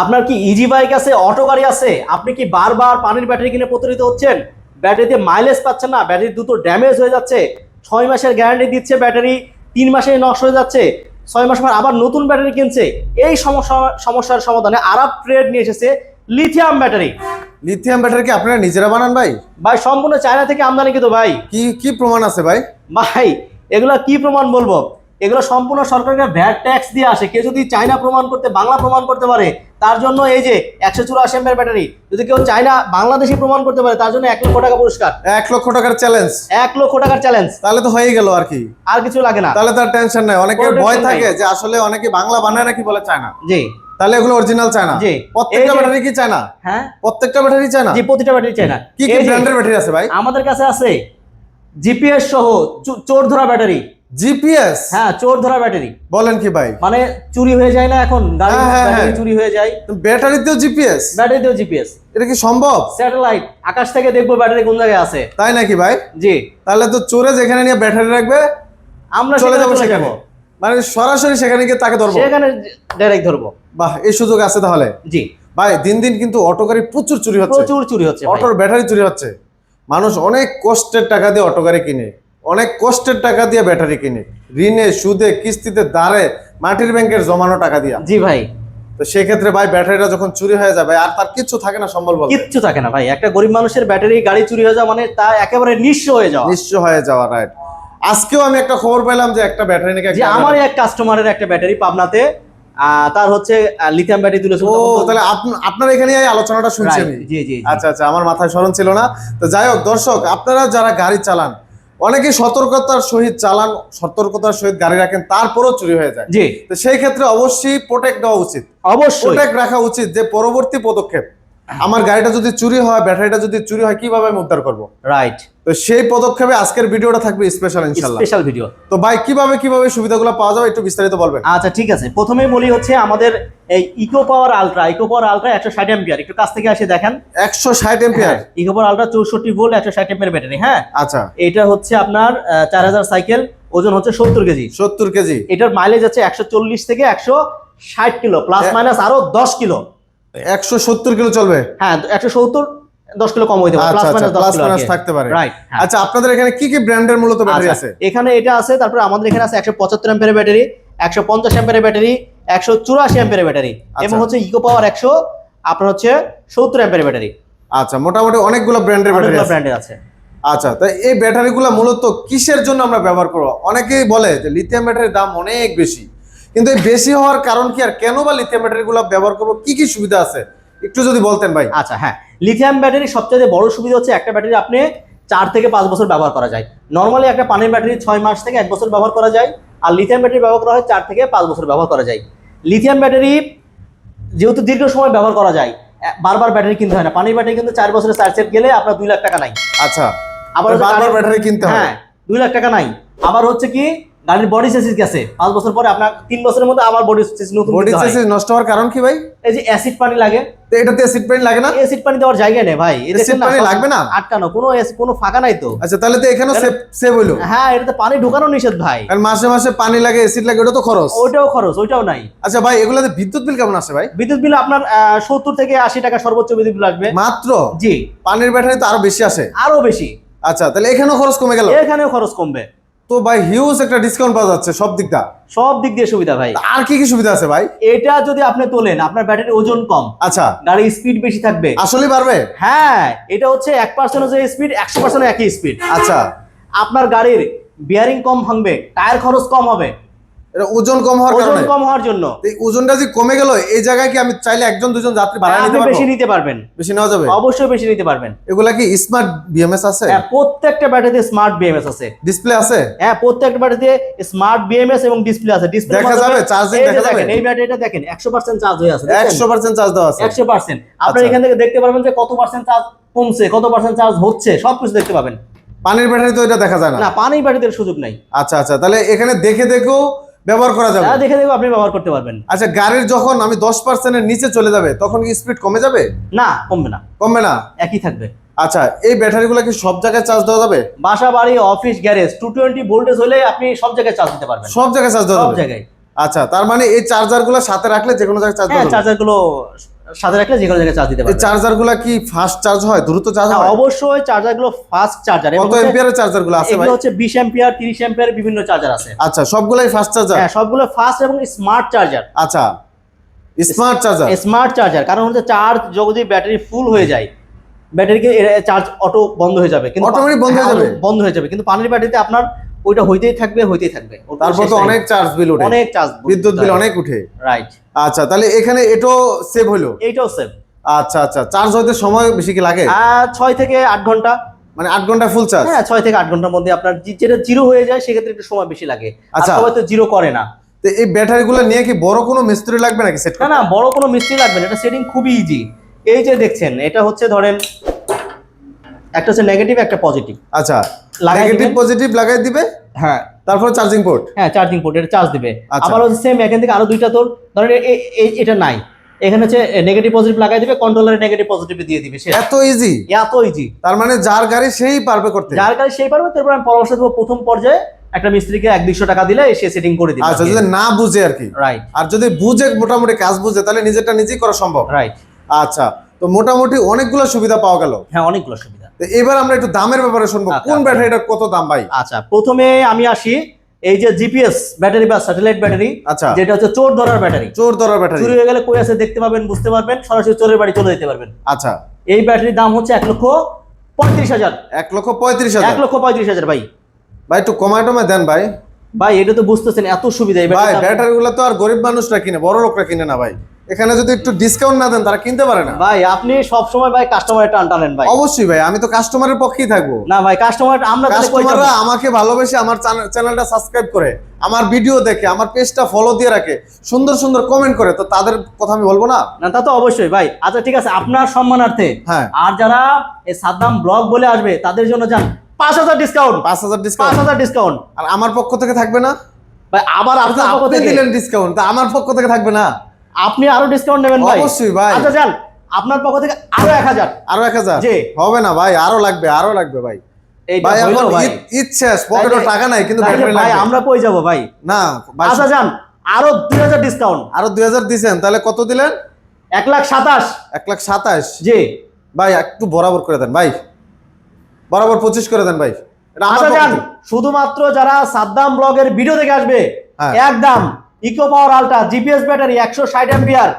আপনার কি easy bike আছে, অটো গাড়ি আছে? আপনি কি বারবার পানির ব্যাটারি কিনে প্রতারিত হচ্ছেন? ব্যাটারিতে মাইলেজ পাচ্ছেন না, ব্যাটারি দ্রুত ড্যামেজ হয়ে যাচ্ছে, 6 মাসের গ্যারান্টি দিচ্ছে ব্যাটারি, 3 মাসে নষ্ট হয়ে যাচ্ছে, 6 মাস পর আবার নতুন ব্যাটারি কিনছে। এই সমস্যার সমাধানে আরাপ ট্রেড নিয়ে এসেছে লিথিয়াম ব্যাটারি। লিথিয়াম ব্যাটারি কি আপনারা নিজেরা বানান ভাই? ভাই সম্পূর্ণ চায়না থেকে আমদানি কিন্তু ভাই। কি কি প্রমাণ আছে ভাই? ভাই এগুলা কি প্রমাণ বলবো, এগুলো সম্পূর্ণ সরকারকে ভ্যাট ট্যাক্স দিয়ে আসে। কেউ যদি চায়না প্রমাণ করতে, বাংলা প্রমাণ করতে পারে, তার জন্য এই যে 184 এমএর ব্যাটারি, যদি কেউ চায়না বাংলাদেশি প্রমাণ করতে পারে, তার জন্য 1 লক্ষ টাকা পুরস্কার। 1 লক্ষ টাকার চ্যালেঞ্জ। 1 লক্ষ টাকার চ্যালেঞ্জ। তাহলে তো হয়ে গেল আর কি, আর কিছু লাগে না। তাহলে তার টেনশন নাই। অনেকে কোনো ভয় tension থাকে নাই। যে আসলে অনেকে বাংলা বানায় নাকি বলে চায়না। জি তাহলে এগুলো অরিজিনাল চায়না? জি। প্রত্যেকটা এই যে- ব্যাটারি কি চায়না? হ্যাঁ প্রত্যেকটা ব্যাটারি চায়না? জি, প্রতিটা ব্যাটারি চায়না। কি কি এই যে ব্র্যান্ডের ব্যাটারি আছে ভাই? আমাদের কাছে আছে জিপিএস সহ চোর ধরা ব্যাটারি। জিপিএস? হ্যাঁ, চোর ধরা ব্যাটারি। বলেন কি ভাই? মানে চুরি হয়ে যায় না এখন গাড়ি, হ্যাঁ, হ্যাঁ, ব্যাটারি হ্যাঁ। চুরি হয়ে যায়, ব্যাটারিতেও জিপিএস? ব্যাটারিতেও জিপিএস। এটা কি সম্ভব? স্যাটেলাইট, আকাশ থেকে দেখবো ব্যাটারি কোন জায়গায় আছে। তাই নাকি ভাই? জি, তাহলে তো চোরে যেখানে নিয়ে ব্যাটারি রাখবে আমরা চলে যাবো চলে সেখানে, মানে সরাসরি সেখানে গিয়ে তাকে ধরবো? সেখানে ডাইরেক্ট ধরবো। বাহ, এই সুযোগ আছে তাহলে। জি, ভাই দিন দিন কিন্তু অটো গাড়ি প্রচুর চুরি হচ্ছে, প্রচুর চুরি হচ্ছে ভাই। অটোর ব্যাটারি চুরি হচ্ছে। মানুষ অনেক কষ্টের টাকা দিয়ে অটো গাড়ি কিনে, অনেক কষ্টের টাকা দিয়ে ব্যাটারি কিনে, ঋণে সুদে কিস্তিতে দাঁড়ে মাটির ব্যাংকের জমানো টাকা দিয়া। জি ভাই, তো সেক্ষেত্রে ভাই ব্যাটারিটা যখন চুরি হয়ে যাবে আর তার কিচ্ছু থাকে না সম্বল বলতে। কিচ্ছু থাকে না ভাই। একটা গরিব মানুষের ব্যাটারি গাড়ি চুরি হয়ে যাওয়া মানে তা একেবারে নিঃস্ব হয়ে যাওয়া। নিঃস্ব হয়ে যাওয়া, রাইট। আজকেও আমি একটা খবর পেলাম যে একটা ব্যাটারি নাকি যে আমারই এক কাস্টমারের একটা ব্যাটারি পাবনাতে, তার হচ্ছে লিথিয়াম ব্যাটারি তুলেছে। ও তাহলে আপনার এখানে এই আলোচনাটা শুনছি আমি। জি জি। আচ্ছা আচ্ছা, আমার মাথায় স্মরণ ছিল না। তো যাই হোক দর্শক, আপনারা যারা গাড়ি চালান অনেকে সতর্কতার সহিত চালান, সতর্কতার সহিত গাড়ি রাখেন, তারপরও চুরি হয়ে যায়। জি, তো সেই ক্ষেত্রে অবশ্যই প্রোটেক্ট দেওয়া উচিত, অবশ্যই প্রোটেক্ট রাখা উচিত, যে পরবর্তী পদক্ষেপ আমার গাড়িটা যদি চুরি হয়, ব্যাটারিটা যদি চুরি হয়, কিভাবে আমি উদ্ধার করবো। রাইট। তো সেই পদক্ষেপে আজকের ভিডিওটা থাকবে স্পেশাল ইনশাআল্লাহ। Special video. তো ভাই কিভাবে সুবিধাগুলো পাওয়া যাবে একটু বিস্তারিত বলবেন? আচ্ছা ঠিক আছে, প্রথমেই বলি হচ্ছে আমাদের এই ইকো পাওয়ার আলট্রা 160 এম্পিয়ার। একটু কাছ থেকে আসে দেখেন। 160 এম্পিয়ার? ইকো পাওয়ার আলট্রা 64 ভোল্ট 160 এম্পিয়ার ব্যাটারি। হ্যাঁ আচ্ছা, এটা হচ্ছে আপনার 4000 সাইকেল, ওজন হচ্ছে 70 কেজি। 70 কেজি? এটার মাইলেজ আছে 140 থেকে 160 কিলো, প্লাস মাইনাস আরো 10 কিলো। 170 কিলো চলবে? হ্যাঁ 170, 10 কিলো কম হইতে পারে, আচ্ছা প্লাস আচ্ছা, মাইনাস 10 প্লাস কিলো মাইনাস থাকতে পারে। রাইট। আচ্ছা, আপনাদের এখানে কি কি ব্র্যান্ডের মূলত ব্যাটারি আছে? এখানে এটা আছে, তারপরে আমাদের এখানে আছে 175 এম্পিয়ারের ব্যাটারি, 150 এম্পিয়ারের ব্যাটারি, 184 এম্পিয়ারের ব্যাটারি, এবং হচ্ছে ইকো পাওয়ার 100 আপনার হচ্ছে 70 এম্পিয়ারের ব্যাটারি। আচ্ছা, মোটামুটি অনেকগুলো ব্র্যান্ডের ব্যাটারি আছে। ব্র্যান্ডের আছে। আচ্ছা, তো এই ব্যাটারিগুলো মূলত কিসের জন্য আমরা ব্যবহার করব? অনেকেই বলে যে লিথিয়াম ব্যাটারির দাম অনেক বেশি, কিন্তু এই বেশি হওয়ার কারণ কি, আর কেন বা লিথিয়াম ব্যাটারিগুলো ব্যবহার করব, কি কি সুবিধা আছে একটু যদি বলতেন ভাই। আচ্ছা হ্যাঁ, লিথিয়াম ব্যাটারি সবচেয়ে বড় সুবিধা হচ্ছে একটা ব্যাটারি আপনি 4 থেকে 5 বছর ব্যবহার করা যায়। নরমালি একটা পানির ব্যাটারি 6 মাস থেকে 1 বছর ব্যবহার করা যায়, আর লিথিয়াম ব্যাটারি ব্যবহার করা হয় 4 থেকে 5 বছর ব্যবহার করা যায়। লিথিয়াম ব্যাটারি যেহেতু দীর্ঘ সময় ব্যবহার করা যায়, বারবার ব্যাটারি কিনতে হয় না। পানির ব্যাটারি কিন্তু 4 বছরের চার্জ সেট গেলে আপনার 2 লাখ টাকা নাই। আচ্ছা, আবার বারবার ব্যাটারি কিনতে হয়? হ্যাঁ, 2 লাখ টাকা নাই। আবার হচ্ছে কি, গাড়ির বডি চেসিস গেছে 5 বছর পরে, আপনার 3 বছরের মধ্যে আবার বডি চেসিস নতুন বডি দিতে হয়। চেসিস নষ্ট হওয়ার কারণ কি ভাই? এই যে অ্যাসিড পানি লাগে। তো এটাতে অ্যাসিড পানি লাগে না? অ্যাসিড পানি দেওয়ার জায়গা নেই ভাই, অ্যাসিড পানি লাগবে না? আটকানো, কোনো ফাঁকা নাই তো। আচ্ছা, তাহলে তো এখানেও সেভ হইলো। হ্যাঁ, এটাতে পানি ঢোকানো নিষেধ ভাই, কারণ মাসে মাসে পানি লাগে, অ্যাসিড লাগে, ওটা তো খরচ। ওইটাও খরচ, ওইটাও নাই। আচ্ছা ভাই, এগুলাতে বিদ্যুৎ বিল কেমন আসে ভাই? বিদ্যুৎ বিল আপনার 70 থেকে 80 টাকা সর্বোচ্চ বিদ্যুৎ বিল আসবে মাত্র? জি। পানির ব্যাটারি তো আরো বেশি আসে? আরো বেশি। আচ্ছা, তাহলে এখানেও খরচ কমে গেল? এখানেও খরচ কমবে। তো ভাই হিউজ একটা ডিসকাউন্ট পাওয়া যাচ্ছে সব দিক দিয়ে। সব দিক দিয়ে সুবিধা ভাই। আর কি কি সুবিধা আছে ভাই? এটা যদি আপনি তোলেন, আপনার ব্যাটারির ওজন কম, আচ্ছা, গাড়ির স্পিড বেশি থাকবে। আসলে পারবে? হ্যাঁ, এটা হচ্ছে 1% যে স্পিড, 100% একই স্পিড। আচ্ছা, আপনার গাড়ির বিয়ারিং কম ভাঙবে, টায়ার খরচ কম হবে, এটা ওজন কম হওয়ার ওজন কারণে? কম হওয়ার জন্য। এই ওজনটা যে কমে গেল, এই জায়গায় কি আমি চাইলে একজন দুজন যাত্রী বাড়ায় নিতে আপনি পারবো? বেশি নিতে পারবেন, বেশি নেওয়া যাবে? অবশ্যই বেশি নিতে পারবেন। এগুলা কি স্মার্ট বিএমএস আছে? হ্যাঁ, প্রত্যেকটা ব্যাটারিতে স্মার্ট বিএমএস আছে। ডিসপ্লে আছে? হ্যাঁ, প্রত্যেকটা ব্যাটারিতে স্মার্ট বিএমএস এবং ডিসপ্লে আছে। ডিসপ্লে দেখা যাবে, চার্জিং দেখা যাবে? এই ব্যাটারিটা দেখেন 100% চার্জ হয়ে আছে। 100% চার্জ দেওয়া আছে? 100%। আপনি আচ্ছা। এখান থেকে দেখতে পারবেন যে কত পার্সেন্ট চার্জ কমছে, কত পার্সেন্ট চার্জ হচ্ছে, সবকিছু দেখতে পাবেন। পানির ব্যাটারি তো এটা দেখা যায় না? না, পানির ব্যাটারিতে সুযোগ নাই। আচ্ছা আচ্ছা, তাহলে এখানে দেখে দেখেও ব্যবহার করা যাবে? হ্যাঁ, দেখে আপনি ব্যবহার করতে পারবেন। আচ্ছা, গাড়ির যখন আমি 10% এর নিচে চলে যাবে তখন কি স্পিড কমে যাবে? না, কমবে না, কমবে না? একই থাকবে। আচ্ছা, এই ব্যাটারিগুলো কি সব জায়গায় চার্জ দেওয়া যাবে? বাসা বাড়ি অফিস গ্যারেজ 220 ভোল্টেজ হলে আপনি সব জায়গায় চার্জ দিতে পারবেন। সব জায়গায় চার্জ দেওয়া সব যাবে? জায়গায়। আচ্ছা, তার মানে এই চার্জারগুলো সাথে রাখলে যে কোনো জায়গায় চার্জ হ্যাঁ, চার্জারগুলো সাথে রাখলে যে কোনো জায়গায় চার্জ দিতে এই পারবেন। চার্জারগুলো কি ফাস্ট চার্জ হয়, দ্রুত চার্জ হ্যাঁ, হয়? অবশ্যই চার্জারগুলো ফাস্ট চার্জার। কত এম্পিয়ারের চার্জারগুলো আছে ভাই? এগুলো হচ্ছে 20 এম্পিয়ার, 30 এম্পিয়ার বিভিন্ন চার্জার আছে। আচ্ছা, সবগুলাই ফাস্ট চার্জার? হ্যাঁ, সবগুলো ফাস্ট এবং স্মার্ট চার্জার। আচ্ছা, স্মার্ট চার্জার। স্মার্ট চার্জার কারণ হচ্ছে চার্জ যদি ব্যাটারি ফুল হয়ে যায়, ব্যাটারিকে চার্জ অটো বন্ধ হয়ে যাবে, কিন্তু অটোমেটিক বন্ধ হয়ে যাবে? বন্ধ হয়ে যাবে, কিন্তু পানির ব্যাটারিতে আপনার ওইটা হইতেই থাকবে, হইতেই থাকবে। ওর কোনো তারপর শেষ তো নাই। অনেক চার্জ বিল ওঠে, অনেক চার্জ, বিদ্যুৎ বিল অনেক উঠে। রাইট। আচ্ছা, তাহলে এখানে এটাও সেভ হলো? এইটাও সেভ। আচ্ছা আচ্ছা, চার্জ হইতে সময় বেশি কি লাগে? 6 থেকে 8 ঘন্টা। মানে 8 ঘন্টা ফুল চার্জ? হ্যাঁ, 6 থেকে 8 ঘন্টার মধ্যে আপনার যেটা জিরো হয়ে যায় সেক্ষেত্রে একটু সময় বেশি লাগে। আচ্ছা। সবাই তো জিরো করে না। তো এই ব্যাটারিগুলো নিয়ে কি বড় কোনো মিস্ত্রি লাগবে নাকি সেট না করতে? না, বড় কোনো মিস্ত্রি লাগবে না, এটা সেটিং খুবই ইজি। এই যে দেখছেন, এটা হচ্ছে ধরেন একটা হচ্ছে নেগেটিভ, একটা পজিটিভ। আচ্ছা, লাগাই নেগেটিভ দিবেন। পজিটিভ লাগাই দিবে, হ্যাঁ তারপর চার্জিং পোর্ট। হ্যাঁ, চার্জিং পোর্ট, এটা চার্জ দিবে। আচ্ছা। আবার হচ্ছে সেম এখান থেকে আরো দুইটা তোর ধরেন এটা নাই, এখানে হচ্ছে নেগেটিভ পজিটিভ লাগাই দিবে, কন্ট্রোলারে নেগেটিভ পজিটিভ দিয়ে দিবে, সে এত ইজি? এত ইজি। তার মানে যার গাড়ি সেই পারবে করতে? যার কাছে সেই পারবে। তারপর আমি পরামর্শ দেবো, প্রথম পর্যায়ে একটা মিস্ত্রিকে 100-200 টাকা দিলে সে সেটিং করে দিবে। আচ্ছা, যদি না বুঝে আর কি। রাইট আর যদি বুঝে, মোটামুটি কাজ বুঝে, তাহলে নিজেরটা নিজেই করা সম্ভব। রাইট। আচ্ছা, তো মোটামুটি অনেকগুলো সুবিধা পাওয়া গেল। হ্যাঁ, অনেকগুলো সুবিধা। তো এবার আমরা একটু দামের ব্যাপারে শুনবো, আচ্ছা, কোন ব্যাটারিটা কত দাম ভাই? আচ্ছা, প্রথমে আমি আসি এই যে জিপিএস ব্যাটারি বা স্যাটেলাইট ব্যাটারি, আচ্ছা। যেটা হচ্ছে চোর ধরার ব্যাটারি। চোর ধরার ব্যাটারি? চুরি হয়ে গেলে কই আছে দেখতে পাবেন, বুঝতে পারবেন, সরাসরি চোরের বাড়ি চলে যেতে পারবেন। আচ্ছা, এই ব্যাটারির দাম হচ্ছে 1,35,000। 1,35,000? 1,35,000 ভাই। ভাই একটু কমায় টমায় দেন ভাই। ভাই এটা তো বুঝতেছেন এত সুবিধা এই ভাই ব্যাটারির দাম। ব্যাটারিগুলো তো আর গরিব মানুষরা কিনে, বড় লোকরা কিনে না ভাই। এখানে যদি একটু ডিসকাউন্ট না দেন তারা কিনতে পারে না। ভাই আপনি সব সময় ভাই কাস্টমারের টান টানেন ভাই। অবশ্যই ভাই, আমি তো কাস্টমারের পক্ষেই থাকবো। না ভাই, কাস্টমার আমরা তাহলে কই যাবো? কাস্টমাররা আমাকে ভালোবেসে আমার চ্যানেলটা সাবস্ক্রাইব করে, আমার ভিডিও দেখে, আমার পেজটা ফলো দিয়ে রাখে, সুন্দর সুন্দর কমেন্ট করে, তো তাদের কথা আমি বলবো না? না, তা তো অবশ্যই ভাই। আচ্ছা ঠিক আছে, আপনার সম্মানার্থে হ্যাঁ। আর যারা এই সাদ্দাম ব্লগ বলে আসবে তাদের জন্য যান 5,000 ডিসকাউন্ট। 5,000 ডিসকাউন্ট? 5,000 ডিসকাউন্ট আর আমার পক্ষ থেকে থাকবে না? ভাই। আবার আপনার পক্ষ আপনি থেকে দিলেন ডিসকাউন্ট, তা আমার পক্ষ থেকে থাকবে না? আপনি আরো ডিসকাউন্ট নেবেন ভাই? অবশ্যই ভাই। আচ্ছা যান, আপনার পক্ষ থেকে আরো 1,000। আরো 1,000? জি। হবে না ভাই, আরো লাগবে, আরো লাগবে ভাই। এইটা ভাই হইলো এখন ভাই। ঈদ শেষ, পকেটে তাইলে- টাকা নাই, কিন্তু তাইলে ব্যাটারি ভাই লাগবে। আমরা কই যাব ভাই? না ভাই, আচ্ছা যান, আরো 2,000 ডিসকাউন্ট। আরো 2,000 দিছেন, তাহলে কত দিলেন? 1,27,000। 1,27,000? জি। ভাই একটু বরাবর করে দেন ভাই, বরাবর 25 করে দেন ভাই। এটা আমার আচ্ছা পক্ষ যান, থেকে। শুধুমাত্র যারা সাদ্দাম ব্লগের ভিডিও দেখে আসবে, হ্যাঁ। একদম ইকো পাওয়ার আলট্রা জিপিএস ব্যাটারি 160 এম্পিয়ার,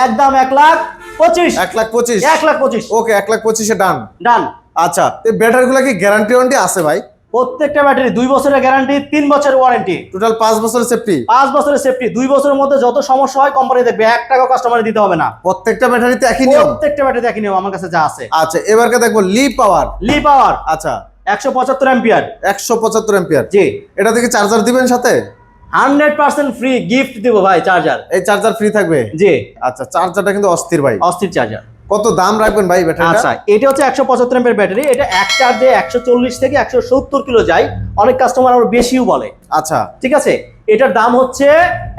একদম 1,25,000। 1,25,000? 1,25,000 ওকে, 1,25,000 ডান। ডান। আচ্ছা, এই ব্যাটারিগুলো কি গ্যারান্টি ওয়ারেন্টি আছে ভাই? প্রত্যেকটা ব্যাটারি 2 বছরের গ্যারান্টি, 3 বছরের ওয়ারেন্টি, টোটাল 5 বছরের সেফটি? 5 বছরের সেফটি। 2 বছরের মধ্যে যত সমস্যা হয় কোম্পানি দেখবে, 1 টাকা কাস্টমারে দিতে হবে না। প্রত্যেকটা ব্যাটারিতে একই নিয়ম? প্রত্যেকটা ব্যাটারি একই নিয়ম আমার কাছে যা আছে। আচ্ছা, এবারকে দেখবো লি পাওয়ার। লি পাওয়ার আচ্ছা, 175 এম্পিয়ার। 175 এম্পিয়ার? জি। এটা থেকে চার্জার দিবেন সাথে? 100% ফ্রি গিফট দিব ভাই, চার্জার। এই চার্জার ফ্রি থাকবে? জি। আচ্ছা, চার্জারটা কিন্তু অস্থির ভাই। অস্থির চার্জার। কত দাম রাখবেন ভাই ব্যাটারিটা? আচ্ছা, এটা হচ্ছে 175 এমপিআর ব্যাটারি। এটা এক চার্জে 140 থেকে 170 কিলো যায়, অনেক কাস্টমার আরো বেশিও বলে। আচ্ছা, ঠিক আছে, এটার দাম হচ্ছে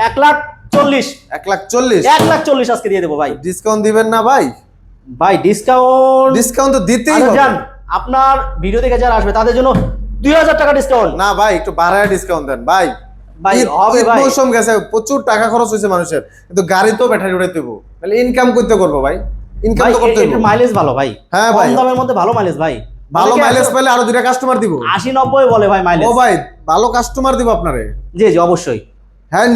1,40,000। 1,40,000? 1,40,000 আজকে দিয়ে দেবো ভাই। ডিসকাউন্ট দিবেন না ভাই? ভাই ডিসকাউন্ট ডিসকাউন্ট তো দিতেই হবে। জান, আপনার ভিডিও দেখে যারা আসবে তাদের জন্য 2,000 টাকা ডিসকাউন্ট। না ভাই, একটু বাড়ায় ডিসকাউন্ট দেন ভাই। ভাই ঈদ- হবে ঈদ ভাই। মৌসুম গেছে, প্রচুর টাকা খরচ হয়েছে মানুষের, কিন্তু গাড়ি তো ব্যাটারি উঠাই দেবো, তাহলে ইনকাম করতে করবো ভাই, ইনকাম ভাই তো করতে এটার মাইলেজ ভালো ভাই। হ্যাঁ ভাই। কম দামের মধ্যে ভালো মাইলেজ ভাই। ভালো অনেকে মাইলেজ পেলে আরো 2টা কাস্টমার দিব। 80-90 বলে ভাই মাইলেজ। ও ভাই, ভালো কাস্টমার দিব আপনারে। জি জি অবশ্যই। হ্যাঁ,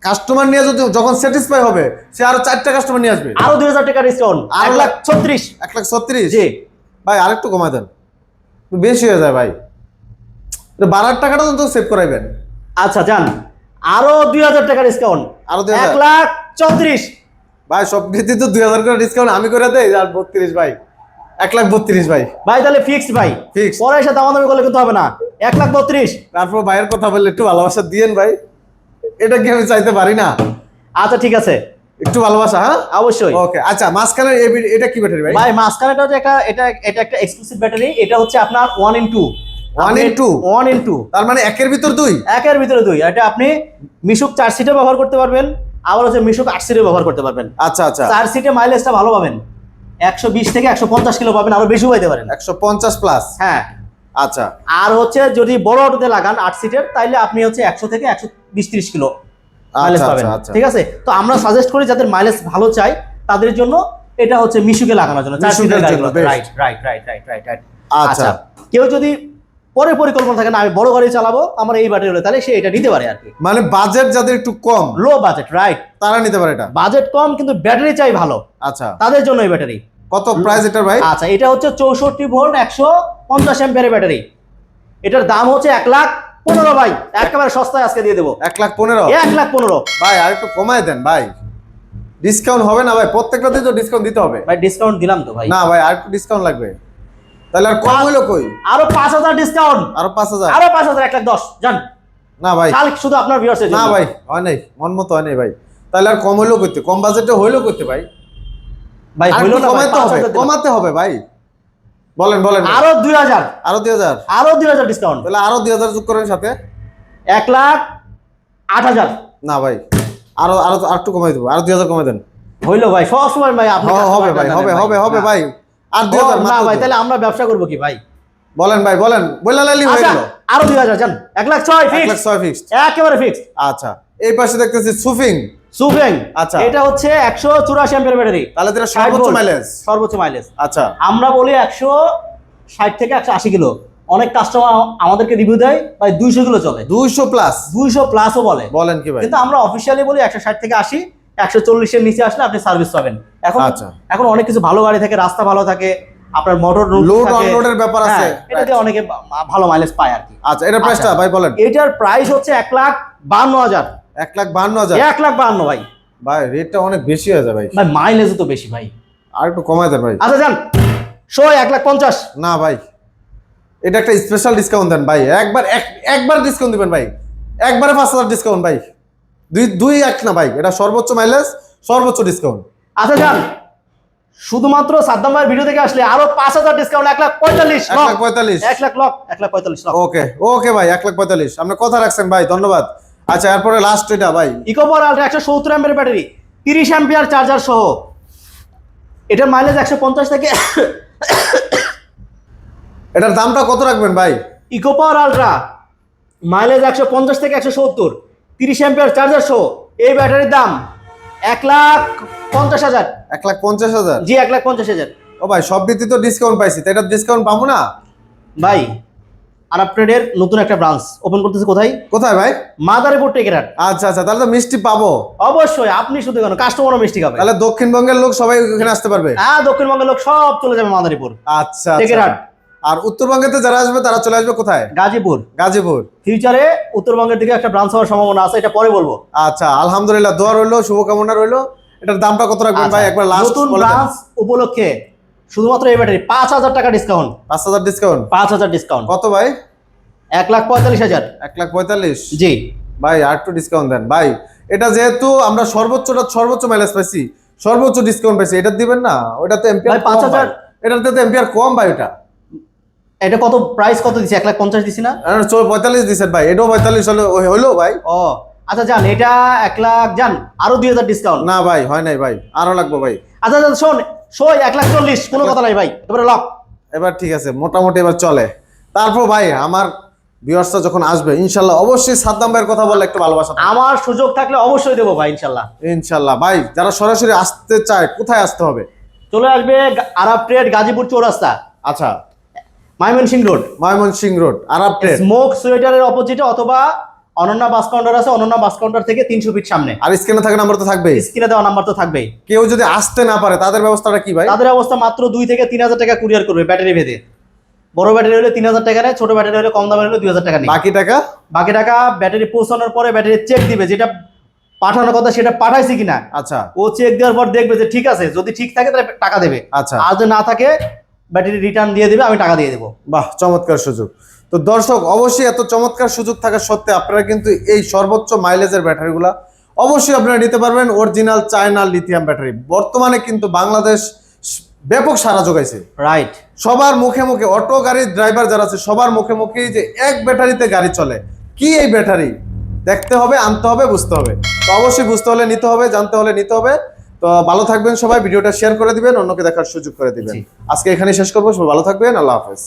কাস্টমার নিয়ে যদি যখন স্যাটিসফাই হবে, সে আরো 4টা কাস্টমার নিয়ে আসবে। আরো 2,000 টাকা ডিসকাউন্ট, আরো 1,36,000। 1,36,000? জি। ভাই আরেকটু কমায় দেন, বেশি হয়ে যায় ভাই, বাড়ার টাকাটা তো সেভ করাইবেন। আচ্ছা যান, আরো 2,000 টাকা ডিসকাউন্ট, আরো 2,000? 1,34,000। ভাই সব কিছু তো 2,000 করে ডিসকাউন্ট আমি করে দেই, আর 32 ভাই, 1,32,000 ভাই। ভাই তাহলে ফিক্সড ভাই, Fixed? পরে এসে দামাদামি করলে কিন্তু হবে না। 1,32,000। তারপর ভাইয়ের কথা বললে একটু ভালোবাসা দিয়েন ভাই, এটা কি আমি চাইতে পারি না? আচ্ছা ঠিক আছে, একটু ভালোবাসা। হ্যাঁ অবশ্যই। ওকে। আচ্ছা, মাঝখানে এটা কি ব্যাটারি ভাই? ভাই মাঝখানেটা হচ্ছে এটা একটা এক্সক্লুসিভ ব্যাটারি। এটা হচ্ছে আপনার 1 in 2। 1 in 2? 1 in 2, তার মানে একের ভিতর 2? একের ভিতরে 2। এটা আপনি মিশুক 4 সিটে ব্যবহার করতে পারবেন, আবার হচ্ছে মিশুক 8 সিটে ব্যবহার করতে পারবেন। আচ্ছা আচ্ছা, 4 সিটে মাইলেজটা ভালো পাবেন, 120 থেকে 150 কিলো পাবেন, আরো বেশি পাইতে পারেন। 150 প্লাস? হ্যাঁ। আচ্ছা। আর হচ্ছে যদি বড় অটোতে লাগান 8 সিটের, তাইলে আপনি হচ্ছে 100 থেকে 120-30 কিলো মাইলেজ আচ্ছা, পাবেন। আচ্ছা, আচ্ছা। ঠিক আছে, তো আমরা সাজেস্ট করি যাদের মাইলেজ ভালো চাই তাদের জন্য এটা হচ্ছে মিশুকে লাগানোর জন্য, 4 মিশুকের সিটের জন্য গাড়িগুলো। best। Right right right right right right. আচ্ছা। আচ্ছা, কেউ যদি পরে পরিকল্পনা থাকে না আমি বড় গাড়ি চালাবো আমার এই ব্যাটারি হলে, তাহলে সে এটা নিতে পারে আর কি। মানে বাজেট যাদের একটু কম লো বাজেট, রাইট, তারা নিতে পারে এটা। বাজেট কম কিন্তু ব্যাটারি চাই ভালো, আচ্ছা, তাদের জন্য এই ব্যাটারি। কত প্রাইস এটার ভাই? আচ্ছা, এটা হচ্ছে 64 ভোল্ট 150 অ্যাম্পিয়ারের ব্যাটারি। এটার দাম হচ্ছে 1,15,000 ভাই, একেবারে সস্তায় আজকে দিয়ে দেবো 1,15,000 1,15,000 ভাই। আর একটু কমায় দেন ভাই, ডিসকাউন্ট হবে না ভাই? প্রত্যেকটাতে তো ডিসকাউন্ট দিতে হবে। ভাই ডিসকাউন্ট দিলাম তো ভাই। না ভাই, আর একটু ডিসকাউন্ট লাগবে। তাহলে আর কম হইলো কই? আরো 5,000 ডিসকাউন্ট, আরো 5,000? আরো 5,000, 1,10,000 জান। না ভাই, কাল শুধু আপনার ভিউয়ার্সের জন্য। না ভাই, হয় নাই, মন মতো হয় নাই ভাই। তাহলে আর কম হইলো করতে, কম বাজেটে হইলো করতে ভাই। ভাই আর হইলো একটু না ভাই, কমাতে হবে, 5,000 দিলাম। কমাতে হবে ভাই। বলেন বলেন। আরো 2,000, আরো 2,000? আরো 2,000 ডিসকাউন্ট, তাহলে আরো 2,000 যোগ করেন সাথে। 1,08,000 না ভাই, আরো আরো আর একটু কমাই দেবো, আরো 2,000 কমাই দেন। হইলো ভাই, সব সময় ভাই আপনি হবে ভাই, হবে হবে হবে ভাই। আর 2,000 না ভাই, তাহলে আমরা ব্যবসা করবো কি ভাই? বলেন ভাই, বলেন, বইলা লাইলি হয়ে আচ্ছা, গেল। আরো 2,000 জান, 1,06,000 ফিক্স, 1,06,000 ফিক্সড। একেবারে ফিক্স। আচ্ছা, এই পাশে দেখতেছি সুফিং। সুফেং, আচ্ছা। এটা হচ্ছে 184 অ্যাম্পিয়ার ব্যাটারি, তাহলে এটা সর্বোচ্চ মাইলেজ। সর্বোচ্চ মাইলেজ। আচ্ছা, আমরা বলি 160 থেকে 180 কিলো, অনেক কাস্টমার আমাদেরকে রিভিউ দেয় ভাই 200 কিলো চলে, 200 প্লাস 200 প্লাসও বলে। বলেন কি ভাই? কিন্তু আমরা অফিসিয়ালি বলি 160 থেকে 80, 140 এর নিচে আসলে আপনি সার্ভিস পাবেন। এখন আচ্ছা। এখন অনেক কিছু ভালো গাড়ি থাকে, রাস্তা ভালো থাকে, আপনার মোটর লোড অনলোডের ব্যাপার আছে। এটা দিয়ে অনেকে ভালো মাইলেজ পায় আর কি। আচ্ছা, এটা প্রাইসটা ভাই বলেন। এটার প্রাইস হচ্ছে 1,52,000, 1,52,000 1,52,000 ভাই। ভাই, রেটটা অনেক বেশি হয়ে যায় ভাই। ভাই মাইলেজও তো বেশি ভাই। আর একটু কমায় দেন ভাই। আচ্ছা যান, 1,50,000। না ভাই, এটা একটা স্পেশাল ডিসকাউন্ট দেন ভাই। একবার ডিসকাউন্ট দিবেন ভাই, একবারে 5,000 ডিসকাউন্ট ভাই। দুই এক না ভাই, এটা সর্বোচ্চ মাইলেজ, সর্বোচ্চ ডিসকাউন্ট। আচ্ছা যান, শুধুমাত্র সাদ্দাম ভাইয়ের ভিডিও থেকে আসলে আরো 5,000 ডিসকাউন্ট, 1,45,000, 1,45,000 1,45,000। ওকে ওকে ভাই, 1,45,000 আপনি কথা রাখছেন ভাই, ধন্যবাদ। আচ্ছা, এরপরে লাস্ট এটা ভাই। Ecopower ultra 170 ampere battery, 30 ampere charger সহ। এটার মাইলেজ 150 থেকে এটার দামটা কত রাখবেন ভাই? ইকোপাওয়ার আলট্রা মাইলেজ 150 থেকে 170, 30 অ্যাম্পিয়ার চার্জার সহ। এই ব্যাটারির দাম 1,50,000। 1,50,000? জি, 1,50,000। ও ভাই, সব দিতে তো ডিসকাউন্ট পাইছি, তো এটা ডিসকাউন্ট পাবো না ভাই আরআপট্রেডের নতুন একটা ব্রাঞ্চ ওপেন করতেছে। কোথায়? কোথায় ভাই? মাদারীপুর টেকেরহাট। আচ্ছা আচ্ছা, তাহলে তো মিষ্টি পাবো অবশ্যই, আপনি শুধু কেন, কাস্টমারও মিষ্টি খাবে। তাহলে দক্ষিণবঙ্গের লোক সবাই ওখানে আসতে পারবে? হ্যাঁ, দক্ষিণবঙ্গের লোক সব চলে যাবে মাদারীপুর, আচ্ছা টেকেরহাট। আর উত্তরবঙ্গেতে যারা আসবে তারা চলে আসবে কোথায়? গাজীপুর। গাজীপুর। ফিউচারে উত্তরবঙ্গের দিকে একটা ব্রাঞ্চ হওয়ার সম্ভাবনা আছে, এটা পরে বলবো। আচ্ছা, আলহামদুলিল্লাহ, দোয়া রইলো, শুভকামনা রইলো। এটার দামটা কত রাখবেন ভাই? একবার লাস্ট নতুন ব্রাঞ্চ উপলক্ষে শুধুমাত্র এই ব্যাটারি 5,000 টাকা ডিসকাউন্ট। 5,000 ডিসকাউন্ট? 5,000 ডিসকাউন্ট। কত ভাই? 1,45,000। 1,45,000? জি ভাই, আর একটু ডিসকাউন্ট দেন ভাই। এটা যেহেতু আমরা সর্বোচ্চ মাইলেজ পাইছি, সর্বোচ্চ ডিসকাউন্ট পাইছি, এটা দিবেন না? ওটা তো এম্পিয়ার ভাই, 5,000 এটাতে তো এম্পিয়ার কম ভাই। ওটা এটা কত প্রাইস, কত দিছি? 1,50,000 দিছি না? 45 দিচ্ছেন ভাই, এটাও 45 হলো ভাই। ও আচ্ছা যান, এটা 1,00,000 যান, আরো 2,000 ডিসকাউন্ট। না ভাই, হয় নাই ভাই, আরো লাগবে ভাই। আচ্ছা যান, শোন 1,40,000, কোনো কথা নাই ভাই, এবারে লক। এবার ঠিক আছে, মোটামুটি এবার চলে। তারপর ভাই, আমার ভিউয়ার্সরা যখন আসবে ইনশাল্লাহ অবশ্যই সাদ্দাম ভাইয়ের কথা বললে একটু ভালোবাসা থাকবে। আমার সুযোগ থাকলে অবশ্যই দেবো ভাই, ইনশাল্লাহ। ইনশাল্লাহ ভাই, যারা সরাসরি আসতে চায় কোথায় আসতে হবে? চলে আসবে আরআপট্রেড গাজীপুর চৌরাস্তা, আচ্ছা, ময়মনসিংহ রোড, ময়মনসিংহ রোড, আরব ট্রেড। স্মোক সোয়েটারের অপোজিটে, অথবা অনন্যা বাস কাউন্টার আছে, অনন্যা বাস কাউন্টার থেকে 300 ফিট সামনে। আর স্ক্রিনে থাকা নাম্বার তো থাকবেই, স্ক্রিনে দেওয়া নাম্বার তো থাকবেই। কেউ যদি আসতে না পারে তাদের ব্যবস্থাটা কি ভাই? তাদের অবস্থা মাত্র 2 থেকে 3,000 টাকা কুরিয়ার করবে ব্যাটারি ভেদে। বড় ব্যাটারি হলে 3,000 টাকা নেয়, ছোট ব্যাটারি হলে কম দামের হলে 2,000 টাকা নেয়। বাকি টাকা ব্যাটারি পৌঁছানোর পরে ব্যাটারি চেক দিবে, যেটা পাঠানোর কথা সেটা পাঠাইছি কিনা। আচ্ছা, ও চেক দেওয়ার পর দেখবে যে ঠিক আছে, যদি ঠিক থাকে তাহলে টাকা দেবে, আচ্ছা। আর যদি না থাকে ব্যাটারি রিটার্ন দিয়ে দেবে, আমি টাকা দিয়ে দেবো। বাহ, চমৎকার সুযোগ। তো দর্শক, অবশ্যই এত চমৎকার সুযোগ থাকা সত্ত্বে আপনারা কিন্তু এই সর্বোচ্চ মাইলেজের ব্যাটারিগুলা অবশ্যই আপনারা নিতে পারবেন। অরিজিনাল চায়না লিথিয়াম ব্যাটারি বর্তমানে কিন্তু বাংলাদেশ ব্যাপক সাড়া যোগাইছে। রাইট, সবার মুখে মুখে, অটো গাড়ির ড্রাইভার যারা আছে সবার মুখে মুখে যে এক ব্যাটারিতে গাড়ি চলে। কি এই ব্যাটারি? দেখতে হবে, আনতে হবে, বুঝতে হবে। তো অবশ্যই বুঝতে হলে নিতে হবে, জানতে হলে নিতে হবে। তো ভালো থাকবেন সবাই, ভিডিওটা শেয়ার করে দিবেন, অন্যকে দেখার সুযোগ করে দিবেন। আজকে এখানে শেষ করবো, সবাই ভালো থাকবেন, আল্লাহ হাফেজ।